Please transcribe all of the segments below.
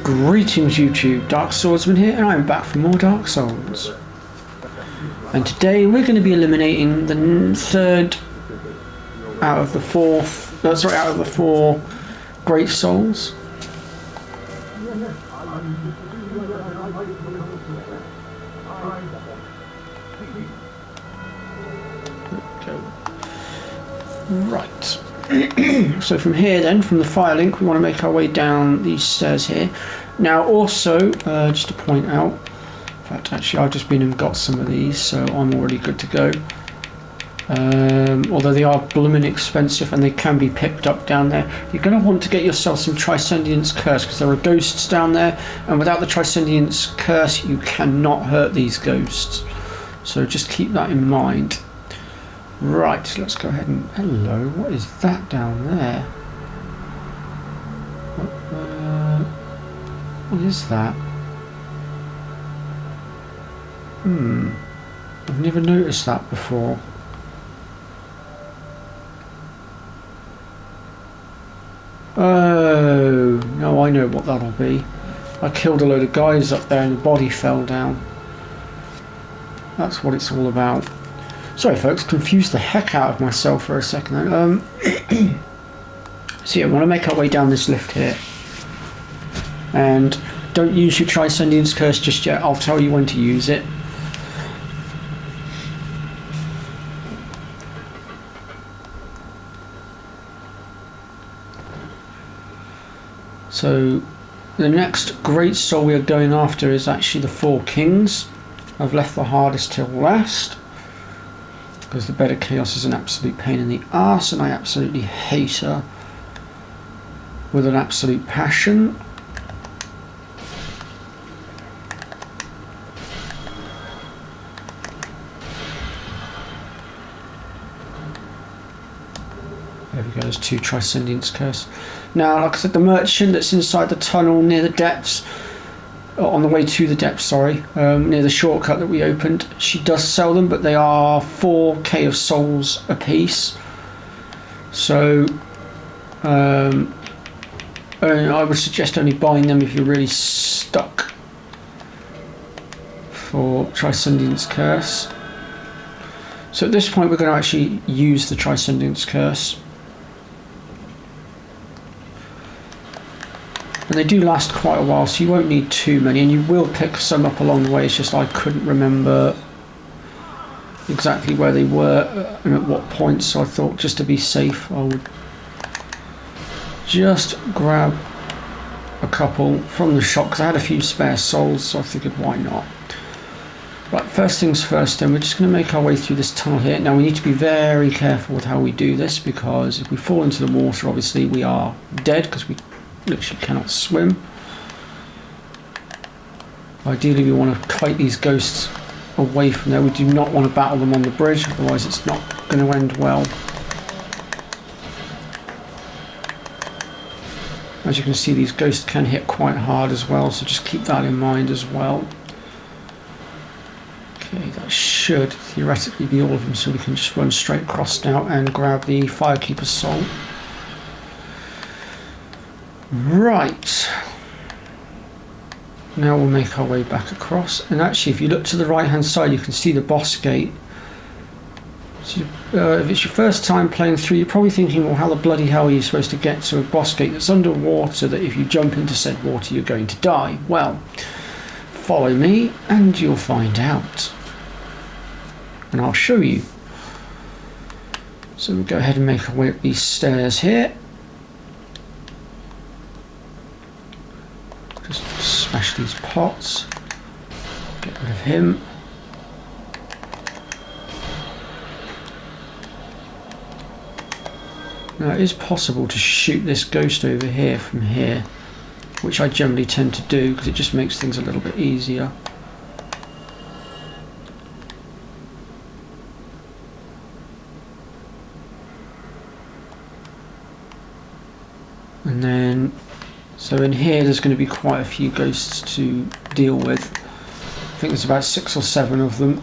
Greetings YouTube, Dark Swordsman here, and I'm back for more Dark Souls. And today we're going to be eliminating the third out of the four Great Souls. Right. So from here then, from the fire link, we want to make our way down these stairs here. Now also, just to point out, in fact actually I've just been and got some of these, so I'm already good to go. Although they are blooming expensive and they can be picked up down there. You're going to want to get yourself some Transcendence Curse, because there are ghosts down there, and without the Transcendence Curse you cannot hurt these ghosts. So just keep that in mind. Right, let's go ahead and... Hello, what is that down there? What is that? I've never noticed that before. Oh, no, I know what that'll be. I killed a load of guys up there and the body fell down. That's what it's all about. Sorry folks, confused the heck out of myself for a second. So yeah, we want to make our way down this lift here. And don't use your Transcendence Curse just yet, I'll tell you when to use it. So the next Great Soul we are going after is actually the Four Kings. I've left the hardest till last, because the Bed of Chaos is an absolute pain in the arse, and I absolutely hate her with an absolute passion. There we go, there's two Transcendence Curse. Now, like I said, the merchant that's inside the tunnel near the depths, on the way to the depths, sorry, near the shortcut that we opened, she does sell them, but they are 4k of souls a piece. So I would suggest only buying them if you're really stuck for Transcendence Curse. So at this point we're going to actually use the Transcendence Curse. And they do last quite a while, so you won't need too many, and you will pick some up along the way. It's just I couldn't remember exactly where they were and at what point, so I thought just to be safe I would just grab a couple from the shop, because I had a few spare souls, so I figured why not. Right, first things first then, we're just going to make our way through this tunnel here. Now we need to be very careful with how we do this, because if we fall into the water obviously we are dead, because we literally cannot swim. Ideally we want to kite these ghosts away from there. We do not want to battle them on the bridge, otherwise it's not going to end well. As you can see, these ghosts can hit quite hard as well, so just keep that in mind as well. Okay, that should theoretically be all of them, so we can just run straight across now and grab the Firekeeper's soul. Right, now we'll make our way back across, and actually if you look to the right hand side you can see the boss gate. So, if it's your first time playing through, you're probably thinking, well, how the bloody hell are you supposed to get to a boss gate that's underwater, that if you jump into said water you're going to die? Well, follow me and you'll find out, and I'll show you. So we'll go ahead and make our way up these stairs here. Just smash these pots, get rid of him. Now it is possible to shoot this ghost over here from here, which I generally tend to do because it just makes things a little bit easier. And then so in here there's going to be quite a few ghosts to deal with. I think there's about 6 or 7 of them.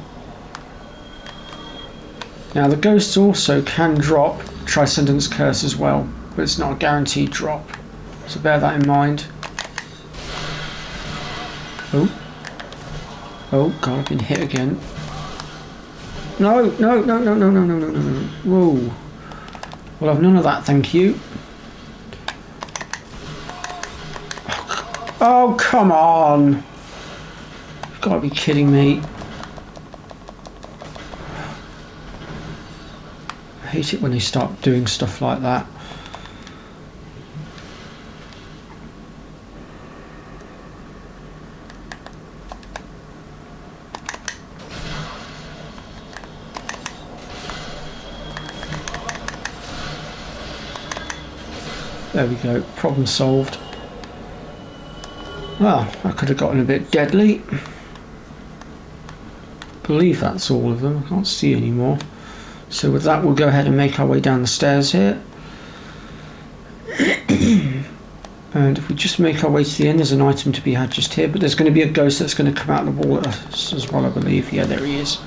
Now the ghosts also can drop Transcendence Curse as well, but it's not a guaranteed drop, so bear that in mind. Oh. Oh, God, I've been hit again. No, no, no, no, no, no, no, no, no, no. Whoa. Well, I've none of that, thank you. Oh, come on. You've got to be kidding me. I hate it when they start doing stuff like that. There we go, problem solved. Well, that could have gotten a bit deadly. I believe that's all of them, I can't see any more. So with that, we'll go ahead and make our way down the stairs here. And if we just make our way to the end, there's an item to be had just here, but there's going to be a ghost that's going to come out of the wall as well, I believe. Yeah, there he is.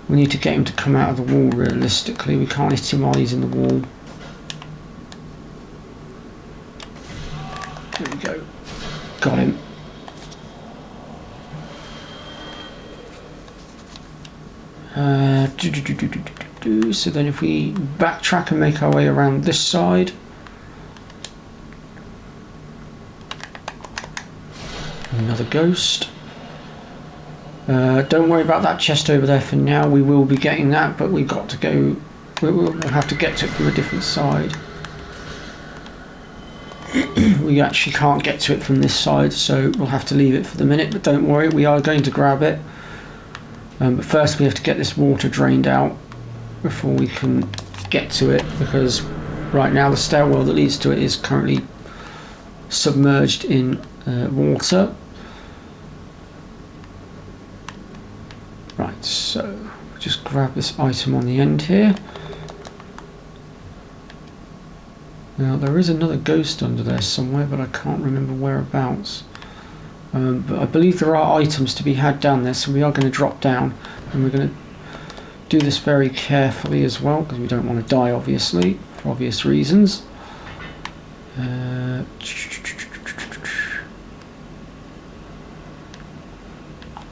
We need to get him to come out of the wall realistically. We can't hit him while he's in the wall. There we go. Got him. So then if we backtrack and make our way around this side. Another ghost. Don't worry about that chest over there for now. We will be getting that, but we've got to go. We'll have to get to it from a different side. We actually can't get to it from this side, so we'll have to leave it for the minute. But don't worry, we are going to grab it. But first we have to get this water drained out before we can get to it, because right now the stairwell that leads to it is currently submerged in water. Right, so just grab this item on the end here. Now there is another ghost under there somewhere, but I can't remember whereabouts. But I believe there are items to be had down there, so we are going to drop down, and we're going to do this very carefully as well, because we don't want to die, obviously, for obvious reasons.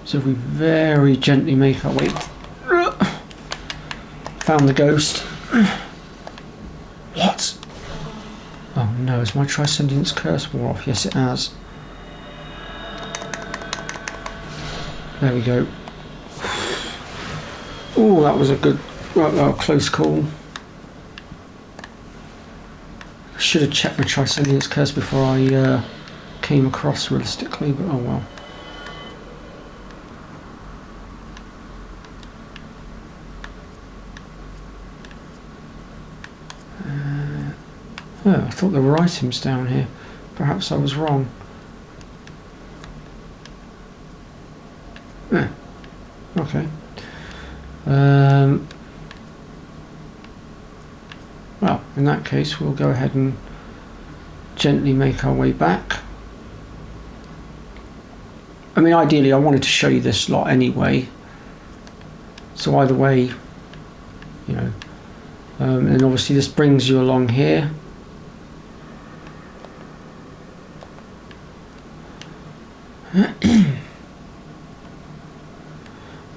So if we very gently make our way... Found the ghost. What? Oh no, has my Transcendence Curse wore off? Yes, it has. There we go. Oh, that was a good, close call. I should have checked my Transcendence Curse before I came across realistically, but oh well. Oh, I thought there were items down here. Perhaps I was wrong. Yeah. Okay. Well, in that case, we'll go ahead and gently make our way back. I mean, ideally, I wanted to show you this lot anyway. So either way, you know. And obviously, this brings you along here.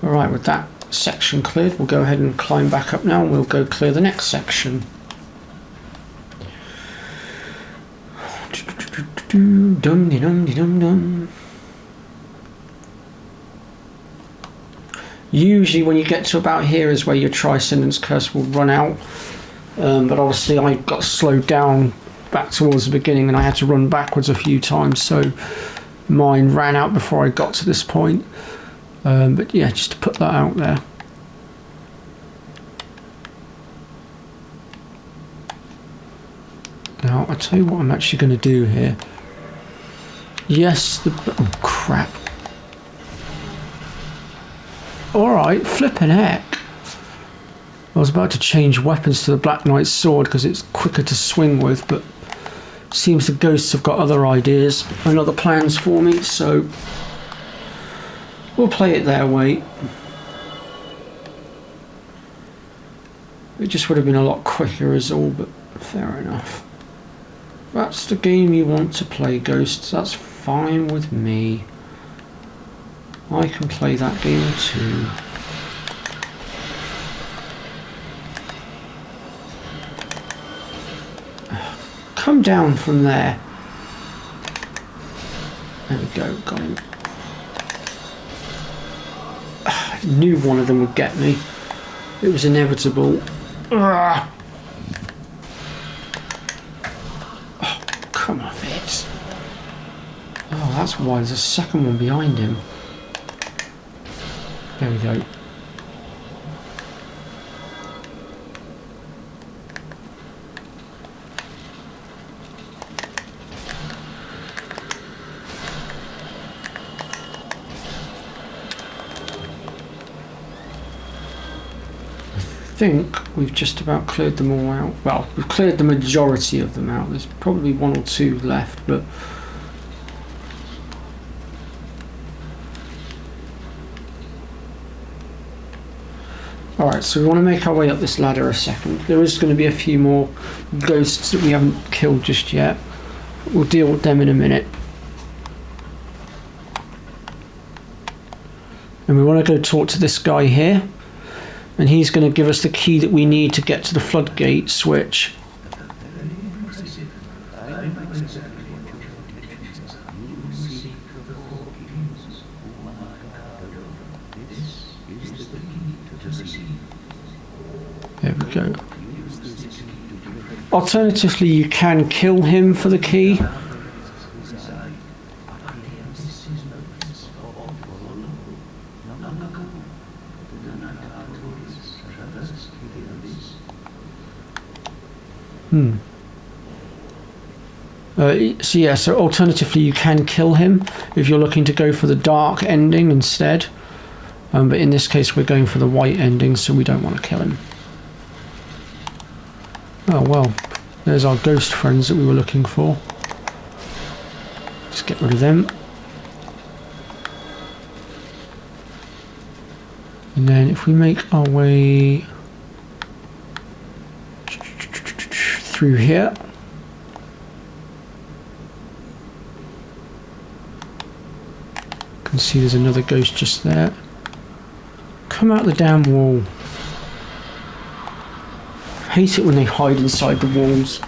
Alright, with that section cleared, we'll go ahead and climb back up now, and we'll go clear the next section. Usually when you get to about here is where your Transcendence Curse will run out, but obviously I got slowed down back towards the beginning and I had to run backwards a few times, so mine ran out before I got to this point. But yeah, just to put that out there. Now, I'll tell you what I'm actually going to do here. Yes, oh crap. Alright, flipping heck. I was about to change weapons to the Black Knight's sword because it's quicker to swing with, but seems the ghosts have got other ideas and other plans for me, so we'll play it their way. It just would have been a lot quicker is all, but fair enough. That's the game you want to play, ghosts, that's fine. fine with me. I can play that game too. Come down from there. There we go, got him. I knew one of them would get me. It was inevitable. Oh, come on, it. Oh, that's why there's a second one behind him. There we go. I think we've just about cleared them all out. Well, we've cleared the majority of them out. There's probably one or two left, but alright, so we want to make our way up this ladder a second. There is going to be a few more ghosts that we haven't killed just yet. We'll deal with them in a minute. And we want to go talk to this guy here. And he's going to give us the key that we need to get to the floodgate switch. There we go. Alternatively, you can kill him for the key. So alternatively you can kill him if you're looking to go for the dark ending instead, but in this case we're going for the white ending, so we don't want to kill him. Oh well, there's our ghost friends that we were looking for. Just get rid of them. And then if we make our way through here, you can see there's another ghost just there. Come out the damn wall. I hate it when they hide inside the walls.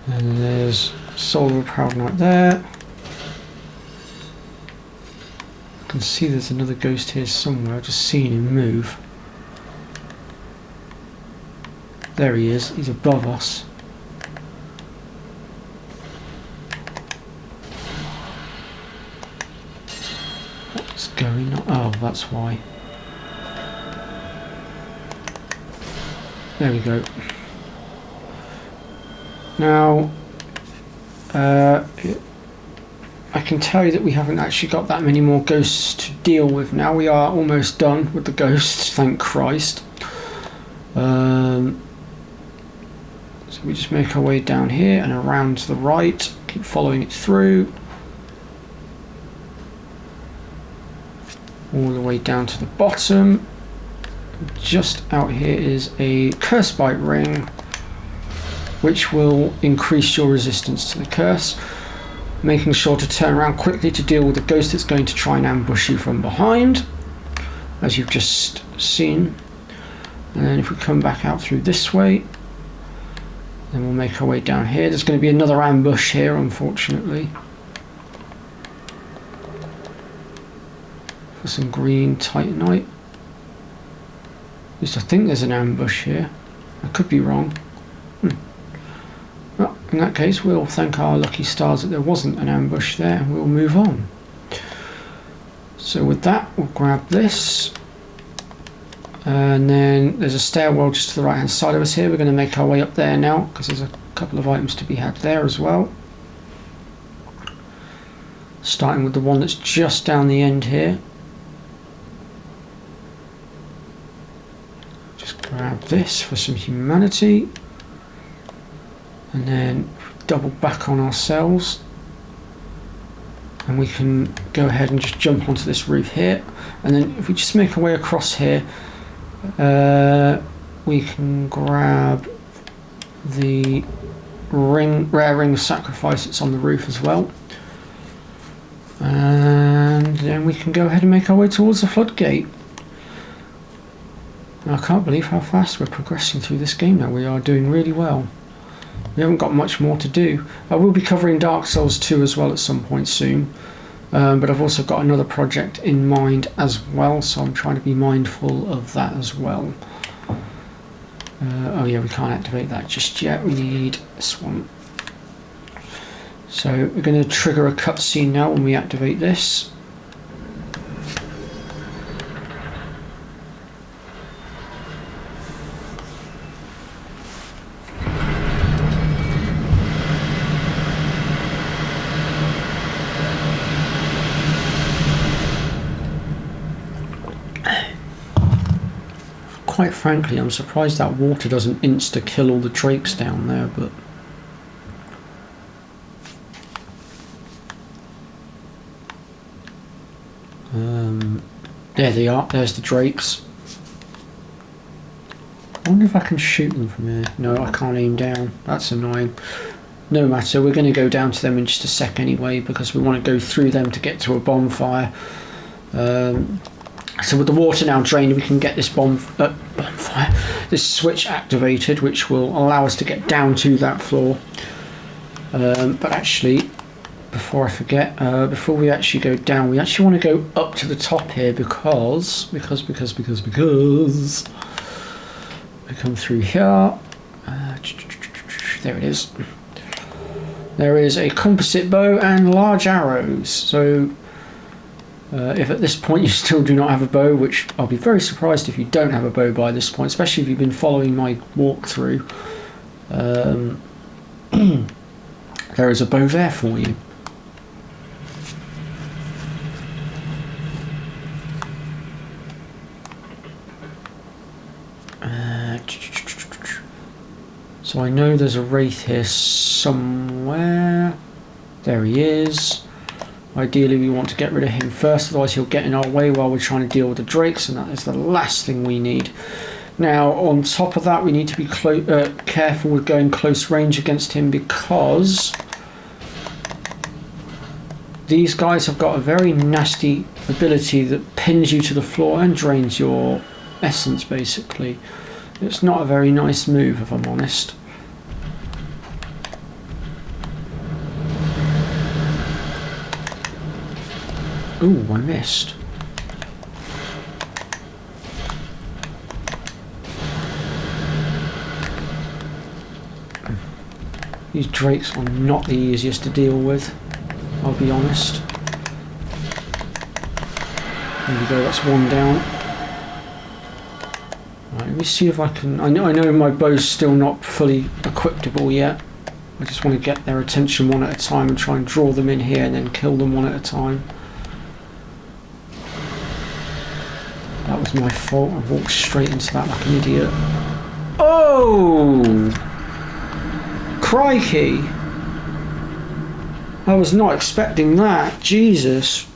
And there's Soul of a Proud Knight there. I can see there's another ghost here somewhere. I've just seen him move. There he is. He's above us. What's going on? Oh, that's why. There we go. Now, I can tell you that we haven't actually got that many more ghosts to deal with now. We are almost done with the ghosts, thank Christ. So we just make our way down here and around to the right, keep following it through. All the way down to the bottom. Just out here is a curse bite ring, which will increase your resistance to the curse, making sure to turn around quickly to deal with the ghost that's going to try and ambush you from behind, as you've just seen. And then if we come back out through this way, then we'll make our way down here. There's going to be another ambush here, unfortunately, for some green titanite. At least I think there's an ambush here. I could be wrong. Well, in that case, we'll thank our lucky stars that there wasn't an ambush there, and we'll move on. So with that, we'll grab this. And then there's a stairwell just to the right hand side of us here. We're going to make our way up there now, because there's a couple of items to be had there as well. Starting with the one that's just down the end here. Just grab this for some humanity. And then double back on ourselves. And we can go ahead and just jump onto this roof here. And then if we just make our way across here, we can grab the rare ring of sacrifice that's on the roof as well. And then we can go ahead and make our way towards the floodgate. I can't believe how fast we're progressing through this game now. We are doing really well. We haven't got much more to do. I will be covering Dark Souls 2 as well at some point soon. But I've also got another project in mind as well, so I'm trying to be mindful of that as well. Oh yeah, we can't activate that just yet. We need this one. So we're going to trigger a cutscene now when we activate this. Quite frankly, I'm surprised that water doesn't insta-kill all the drakes down there, but... there they are, there's the drakes. I wonder if I can shoot them from here. No, I can't aim down. That's annoying. No matter, we're going to go down to them in just a sec anyway, because we want to go through them to get to a bonfire. So with the water now drained, we can get this bonfire, this switch activated, which will allow us to get down to that floor. But actually, before I forget, before we actually go down, we actually want to go up to the top here because we come through here. There it is. There is a composite bow and large arrows. So if at this point you still do not have a bow, which I'll be very surprised if you don't have a bow by this point, especially if you've been following my walkthrough, there is a bow there for you. So I know there's a wraith here somewhere. There he is. Ideally we want to get rid of him first, otherwise he'll get in our way while we're trying to deal with the drakes, and that is the last thing we need. Now on top of that, we need to be careful with going close range against him, because these guys have got a very nasty ability that pins you to the floor and drains your essence basically. It's not a very nice move, if I'm honest. Ooh, I missed. These drakes are not the easiest to deal with, I'll be honest. There we go, that's one down. Right, let me see if I can... I know my bow's still not fully equipable yet. I just want to get their attention one at a time and try and draw them in here and then kill them one at a time. That was my fault. I walked straight into that like an idiot. Oh! Crikey! I was not expecting that. Jesus.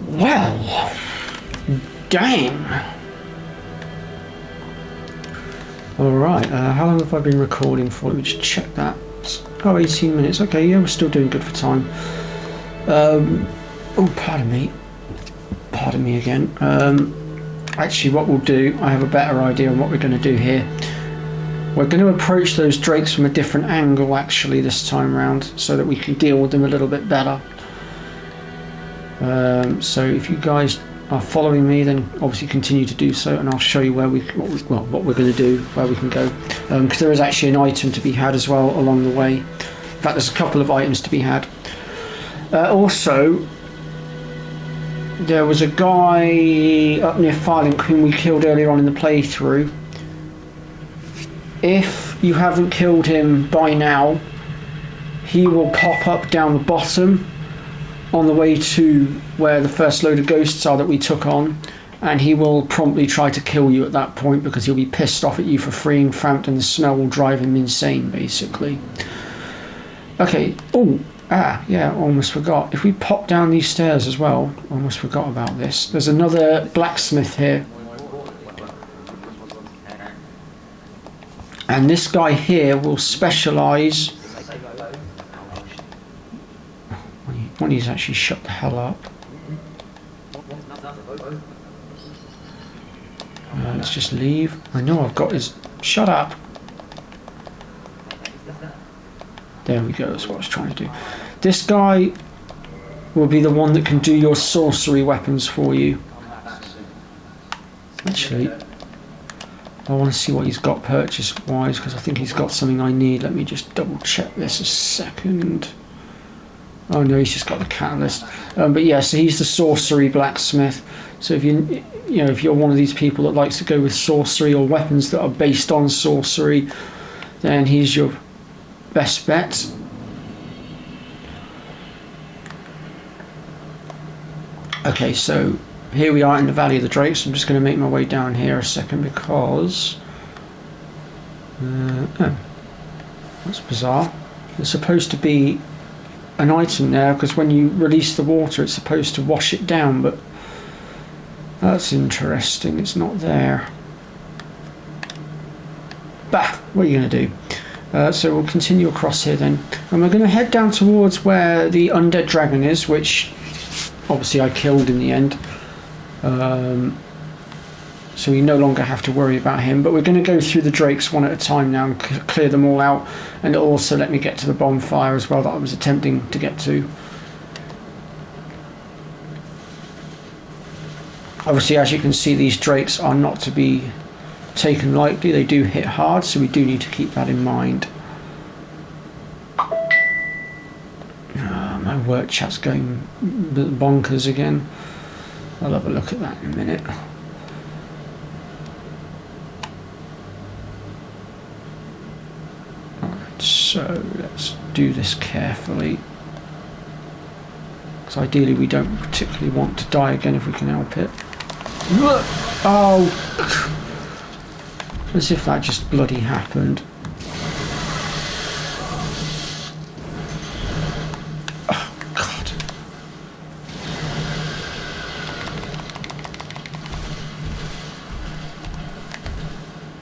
Well, dang. Alright, how long have I been recording for? Let me just check that. Oh, 18 minutes. Okay, yeah, we're still doing good for time. Oh, pardon me again. Actually, what we'll do, I have a better idea on what we're going to do here. We're going to approach those drakes from a different angle actually this time round, so that we can deal with them a little bit better. So if you guys are following me, then obviously continue to do so, and I'll show you where what we're going to do, where we can go, because there is actually an item to be had as well along the way. In fact, there's a couple of items to be had. Also, there was a guy up near Firelink whom we killed earlier on in the playthrough. If you haven't killed him by now, he will pop up down the bottom on the way to where the first load of ghosts are that we took on, and he will promptly try to kill you at that point because he'll be pissed off at you for freeing Frampt, and the smell will drive him insane basically. Okay, oh, yeah, almost forgot. If we pop down these stairs as well, almost forgot about this. There's another blacksmith here. And this guy here will specialise when he's actually shut the hell up. Let's just leave. I know I've got his... Shut up! There we go, that's what I was trying to do. This guy will be the one that can do your sorcery weapons for you. Actually, I want to see what he's got purchase-wise, because I think he's got something I need. Let me just double-check this a second. Oh no, he's just got the catalyst. But yeah, so he's the Sorcery Blacksmith. So if if you're one of these people that likes to go with sorcery or weapons that are based on sorcery, then he's your best bet. Okay, so here we are in the Valley of the Drakes. I'm just going to make my way down here a second because oh, that's bizarre. There's supposed to be an item there because when you release the water it's supposed to wash it down, but that's interesting, it's not there. Bah, what are you going to do? So we'll continue across here then, and we're going to head down towards where the undead dragon is, which obviously I killed in the end, so we no longer have to worry about him. But we're going to go through the drakes one at a time now and clear them all out, and it'll also let me get to the bonfire as well that I was attempting to get to. Obviously, as you can see, these drakes are not to be taken lightly. They do hit hard, so we do need to keep that in mind. My work chat's going bonkers again. I'll have a look at that in a minute. Alright, so let's do this carefully, because ideally we don't particularly want to die again if we can help it. Oh! As if that just bloody happened. Oh, God.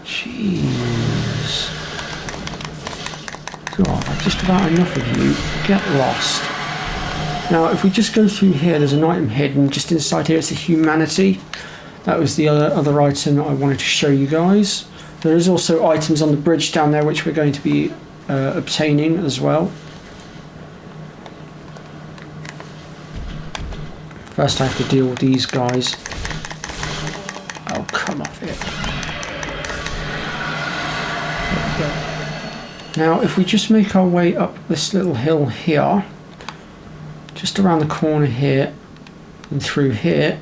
Jeez. God, I've just about enough of you. Get lost. Now, if we just go through here, there's an item hidden just inside here. It's a humanity. That was the other item that I wanted to show you guys. There is also items on the bridge down there which we're going to be obtaining as well. First I have to deal with these guys. Oh, come off it. There we go. Now if we just make our way up this little hill here, just around the corner here and through here,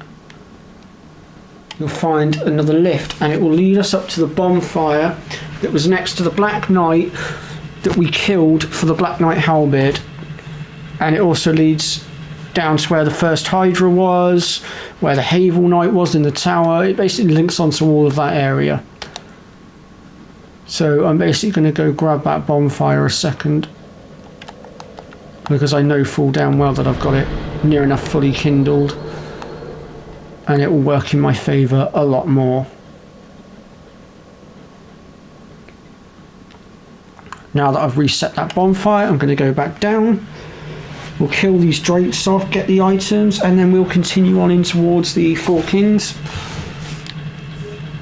you'll find another lift, and it will lead us up to the bonfire that was next to the Black Knight that we killed for the Black Knight halberd. And it also leads down to where the first Hydra was, where the Havel Knight was in the tower. It basically links onto all of that area. So I'm basically going to go grab that bonfire a second, because I know full damn well that I've got it near enough fully kindled, and it will work in my favour a lot more. Now that I've reset that bonfire, I'm going to go back down. We'll kill these drakes off, get the items, and then we'll continue on in towards the Four Kings.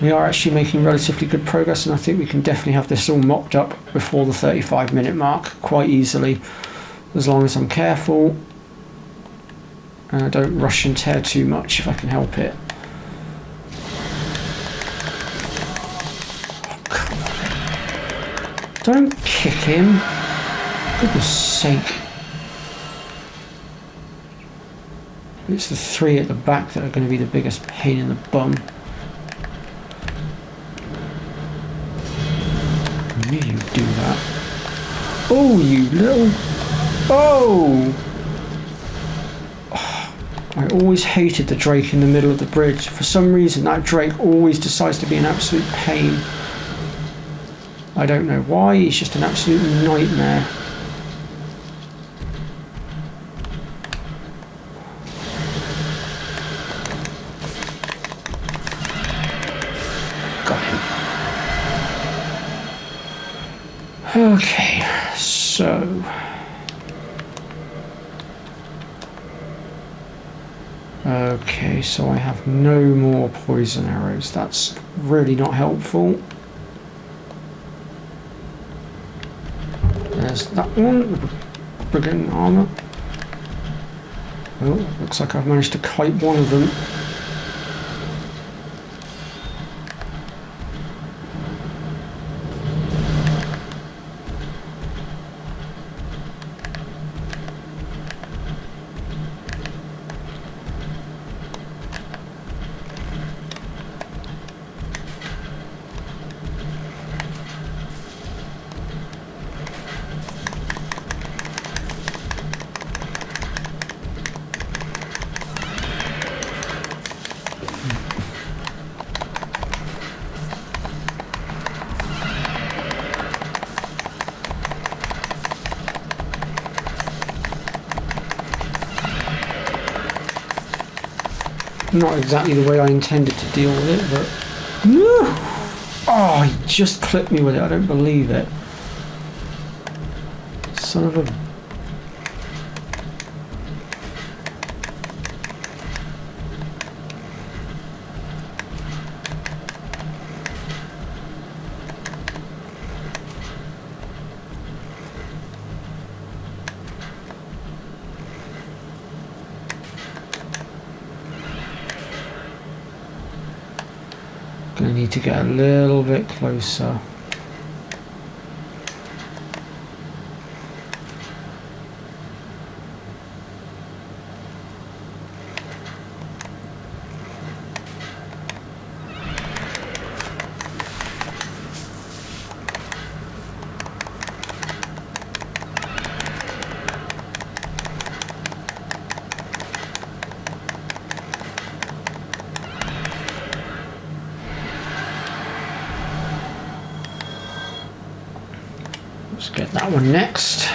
We are actually making relatively good progress, and I think we can definitely have this all mopped up before the 35-minute mark quite easily, as long as I'm careful and I don't rush and tear too much if I can help it. Oh, come on. Don't kick him. Goodness sake. It's the three at the back that are going to be the biggest pain in the bum. I knew you'd do that. Oh, you little... Oh! I always hated the drake in the middle of the bridge. For some reason, that drake always decides to be an absolute pain. I don't know why, he's just an absolute nightmare. Got him. Okay, so I have no more poison arrows. That's really not helpful. There's that one, brigand armor. Oh, looks like I've managed to kite one of them. Not exactly the way I intended to deal with it, but... Oh, he just clipped me with it. I don't believe it. Son of a... Gonna need to get a little bit closer. Let's get that one next.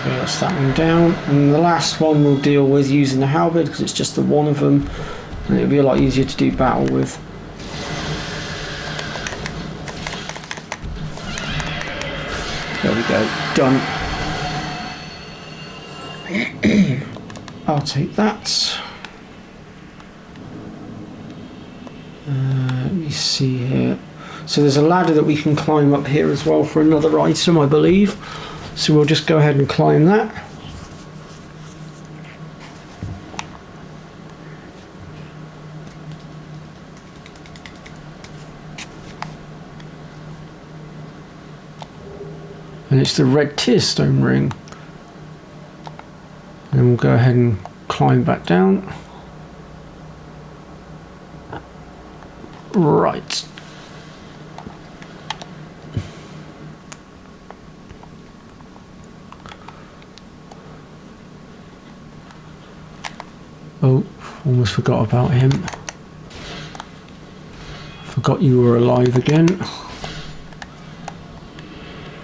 That's that one down, and the last one we'll deal with using the halberd because it's just the one of them and it'll be a lot easier to do battle with. There we go, done. I'll take that. Let me see here. So there's a ladder that we can climb up here as well for another item, I believe. So we'll just go ahead and climb that. And it's the red tearstone ring. And we'll go ahead and climb back down. Right. Oh, almost forgot about him. Forgot you were alive again.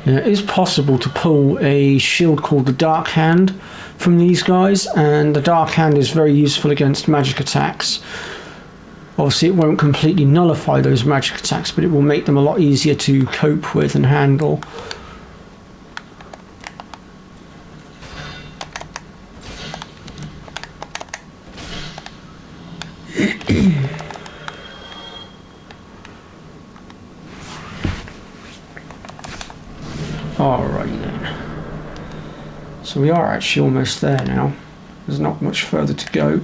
Yeah, it is possible to pull a shield called the Dark Hand from these guys, and the Dark Hand is very useful against magic attacks. Obviously it won't completely nullify those magic attacks, but it will make them a lot easier to cope with and handle. So we are actually almost there now. There's not much further to go.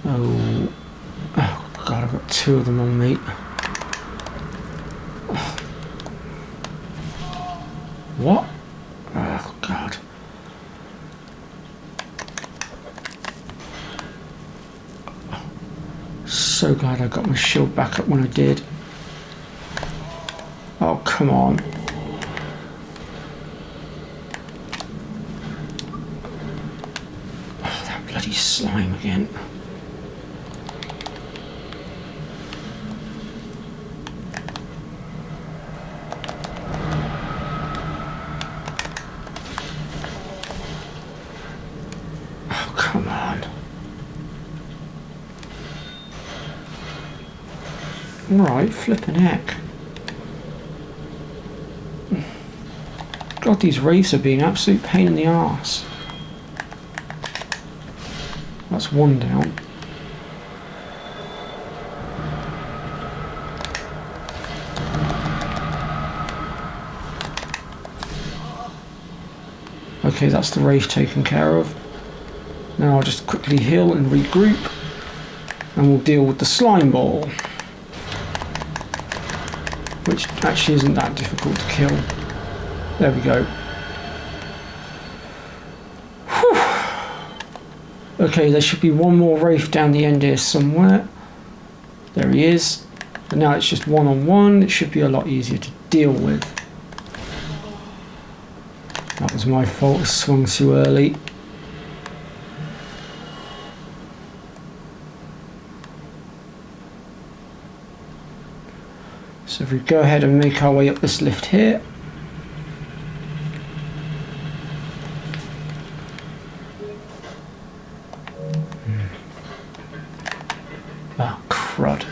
Oh God, I've got 2 of them on me. What? Oh God. So glad I got my shield back up when I did. Oh, come on. Oh, that bloody slime again. Oh, come on. Alright, flipping heck. God, these wraiths are being an absolute pain in the arse. That's 1 down. Okay, that's the wraith taken care of. Now I'll just quickly heal and regroup, and we'll deal with the slime ball, which actually isn't that difficult to kill. There we go. Whew. Okay, there should be 1 more wraith down the end here somewhere. There he is. But now it's just 1-on-1. It should be a lot easier to deal with. That was my fault. I swung too early. So if we go ahead and make our way up this lift here. Oh, crud.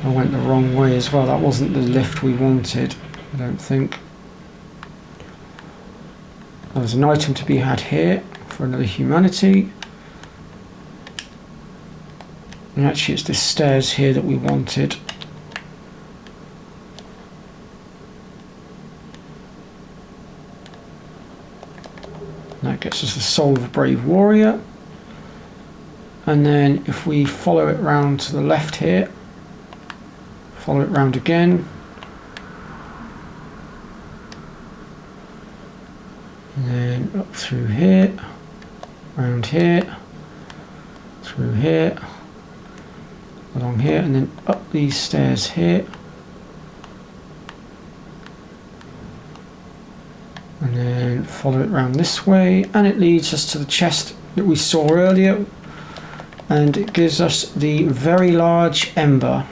I went the wrong way as well. That wasn't the lift we wanted, I don't think. There's an item to be had here for another humanity. And actually it's the stairs here that we wanted. And that gets us the soul of a brave warrior. And then if we follow it round to the left here, follow it round again, and then up through here, round here, through here, along here, and then up these stairs here, and then follow it round this way, and it leads us to the chest that we saw earlier, and it gives us the very large ember,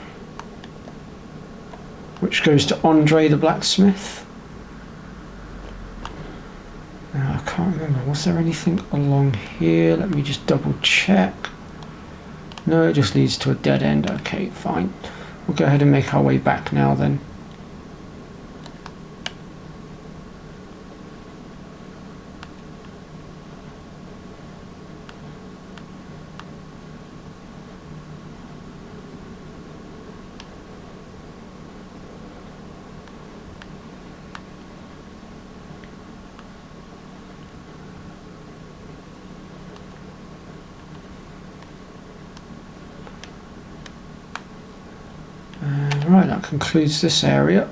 which goes to Andre the Blacksmith. Now I can't remember, was there anything along here? Let me just double check. No, it just leads to a dead end. Okay, fine. We'll go ahead and make our way back now then. Right, that concludes this area.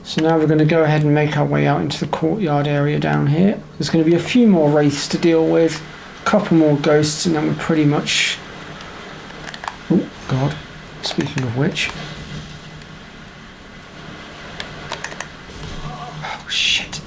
So now we're going to go ahead and make our way out into the courtyard area down here. There's going to be a few more wraiths to deal with, a couple more ghosts, and then we're pretty much... Oh, God. Speaking of which... Oh, shit.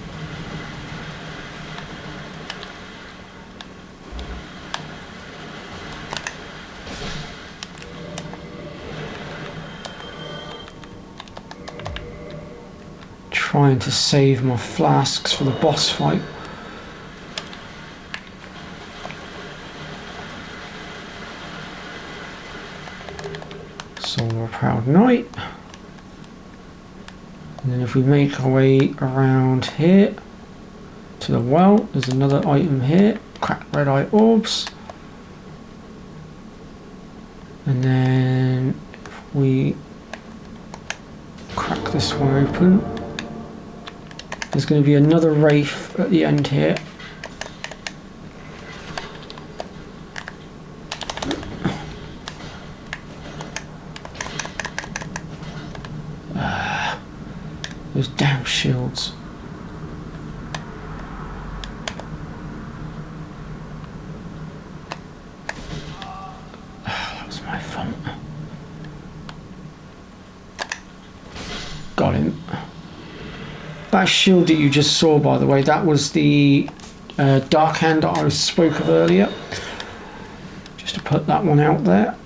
Trying to save my flasks for the boss fight. Soul of a Proud Knight. And then if we make our way around here to the well, there's another item here. cracked red eye orbs. And then if we crack this one open, there's going to be another wraith at the end here. Those damn shields. That was my fault. Got him. That shield that you just saw, by the way, that was the dark hand that I spoke of earlier. Just to put that one out there.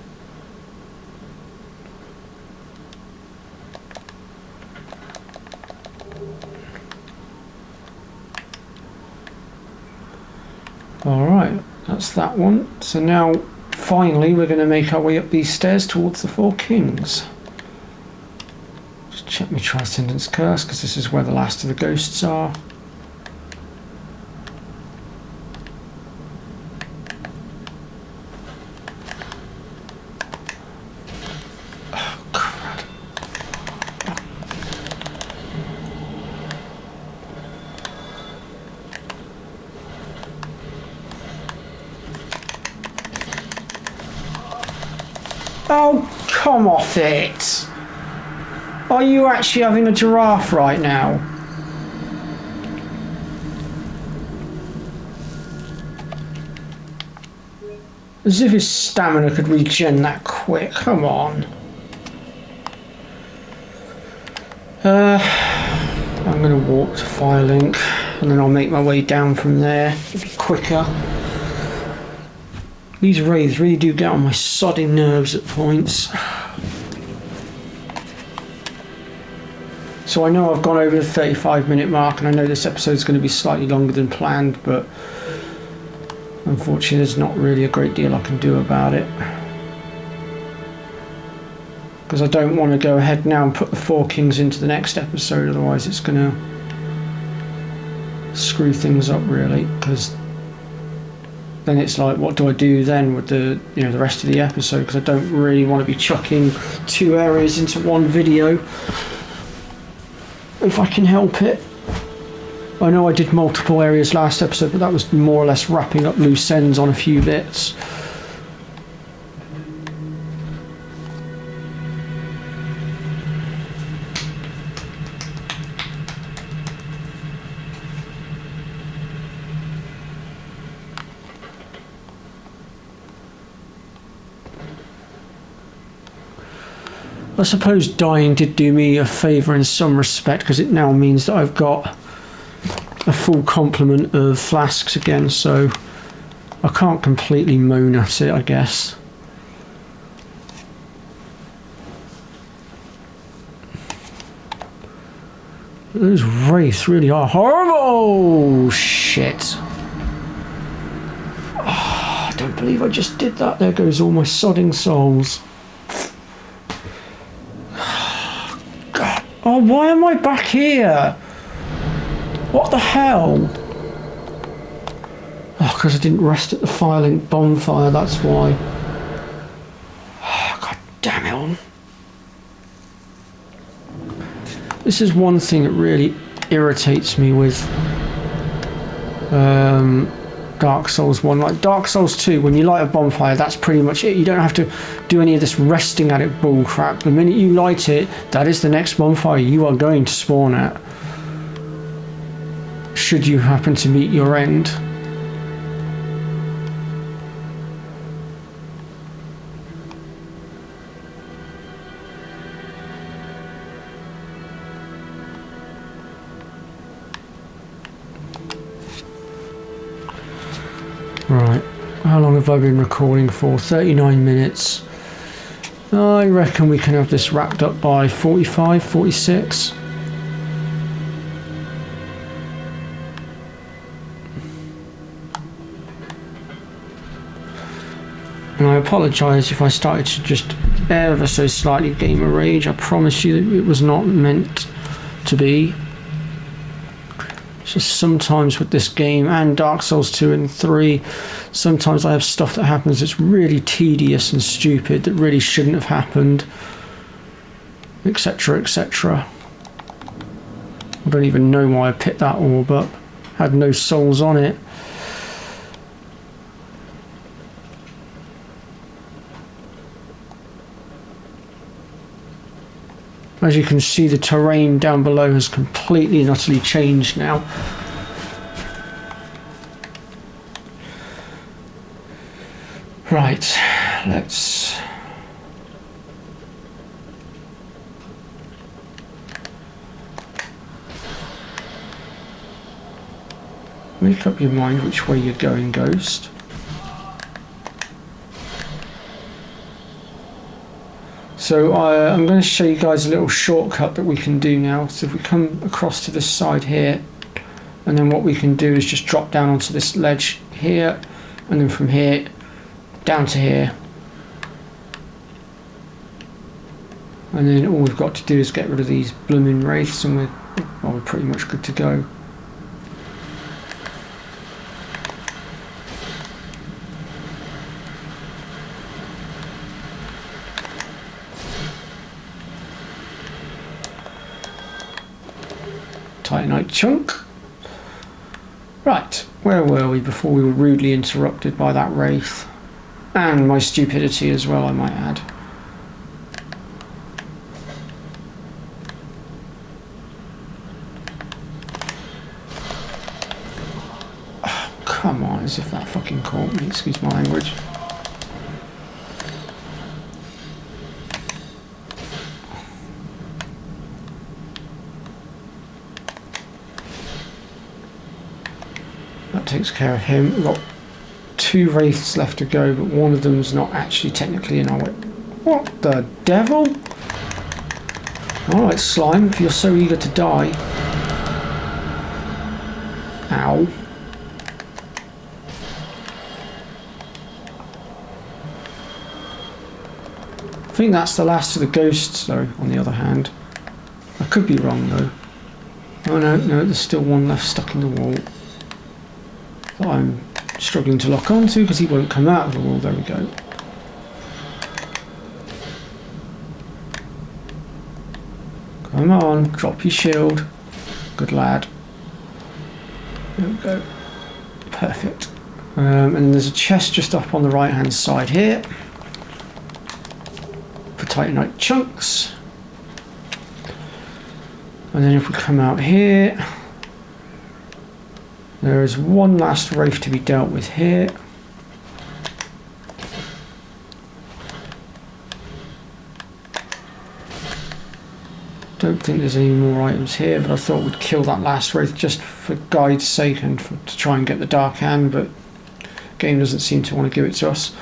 Alright, that's that one. So now, finally, we're going to make our way up these stairs towards the Four Kings. Just check my Transcendence Curse, because this is where the last of the ghosts are. Oh, crap. Oh, come off it! Are you actually having a giraffe right now? As if his stamina could regen that quick. Come on. I'm going to walk to Firelink and then I'll make my way down from there. It'll be quicker. These wraiths really do get on my sodding nerves at points. So I know I've gone over the 35-minute mark, and I know this episode is going to be slightly longer than planned, but unfortunately there's not really a great deal I can do about it. Because I don't want to go ahead now and put the Four Kings into the next episode, otherwise it's going to screw things up really, because then it's like, what do I do then with the the rest of the episode? Because I don't really want to be chucking two areas into one video if I can help it. I know I did multiple areas last episode, but that was more or less wrapping up loose ends on a few bits. I suppose dying did do me a favour in some respect, because it now means that I've got a full complement of flasks again, so I can't completely moan at it, I guess. Those wraiths really are horrible! Shit. Oh, I don't believe I just did that. There goes all my sodding souls. Oh, why am I back here? What the hell? Oh, because I didn't rest at the Firelink bonfire, that's why. Oh, God damn it. This is one thing that really irritates me with Dark Souls 1. Like Dark Souls 2, when you light a bonfire, that's pretty much it. You don't have to do any of this resting at it bullcrap. The minute you light it, that is the next bonfire you are going to spawn at, should you happen to meet your end. Right, how long have I been recording for? 39 minutes. I reckon we can have this wrapped up by 45, 46. And I apologise if I started to just ever so slightly gamer rage. I promise you that it was not meant to be. It's just sometimes with this game and Dark Souls 2 and 3, sometimes I have stuff that happens that's really tedious and stupid that really shouldn't have happened, etc, etc. I don't even know why I picked that orb up. Had no souls on it. As you can see, the terrain down below has completely and utterly changed now. Right, let's... make up your mind which way you're going, Ghost. So I'm going to show you guys a little shortcut that we can do now. So if we come across to this side here, and then what we can do is just drop down onto this ledge here, and then from here down to here. And then all we've got to do is get rid of these blooming wraiths, and we're pretty much good to go. Titanite chunk. Right, where were we before we were rudely interrupted by that wraith? And my stupidity as well, I might add. Oh, come on, as if that fucking caught me, excuse my language. Takes care of him. We've got 2 wraiths left to go, but one of them's not actually technically in our way. What the devil? Alright, slime, if you're so eager to die. Ow. I think that's the last of the ghosts though, on the other hand. I could be wrong though. Oh no, there's still one left stuck in the wall. That I'm struggling to lock onto because he won't come out of the wall. There we go. Come on, drop your shield. Good lad. There we go. Perfect. And there's a chest just up on the right hand side here for Titanite chunks. And then if we come out here, there is one last wraith to be dealt with here. Don't think there's any more items here, but I thought we'd kill that last wraith just for guide's sake and to try and get the Dark Hand, but the game doesn't seem to want to give it to us.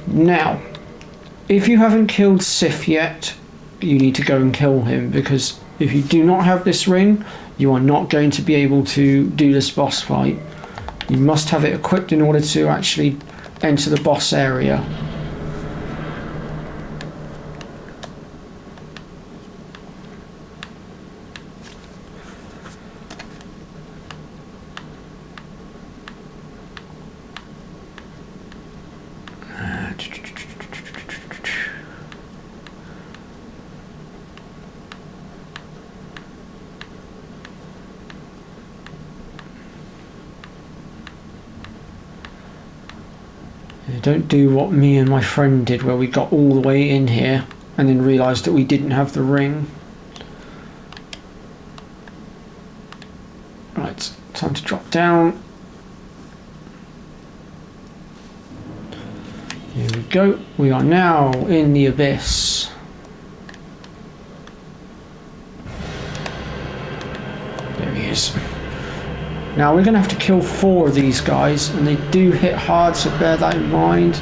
Now, if you haven't killed Sif yet, you need to go and kill him, because if you do not have this ring, you are not going to be able to do this boss fight. You must have it equipped in order to actually enter the boss area. Don't do what me and my friend did, where we got all the way in here and then realised that we didn't have the ring. Right, time to drop down. Here we go. We are now in the abyss. There he is. Now we're going to have to kill 4 of these guys, and they do hit hard, so bear that in mind.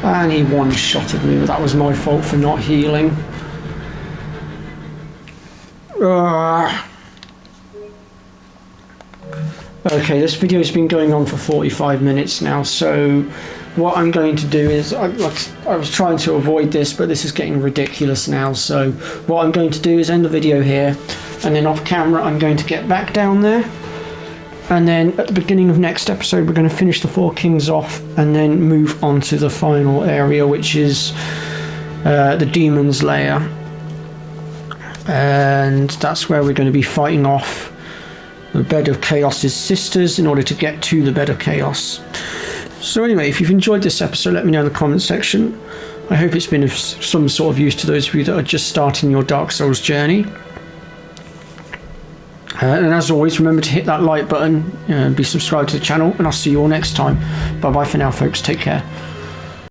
And he one-shotted me, but that was my fault for not healing. Okay, this video's been going on for 45 minutes now, so what I'm going to do is, I was trying to avoid this, but this is getting ridiculous now, so what I'm going to do is end the video here, and then off camera I'm going to get back down there, and then at the beginning of next episode we're going to finish the Four Kings off, and then move on to the final area, which is the Demon's Lair, and that's where we're going to be fighting off the Bed of Chaos's sisters in order to get to the Bed of Chaos. So anyway, if you've enjoyed this episode, let me know in the comment section. I hope it's been of some sort of use to those of you that are just starting your Dark Souls journey. And as always, remember to hit that like button and be subscribed to the channel, and I'll see you all next time. Bye bye for now, folks. Take care.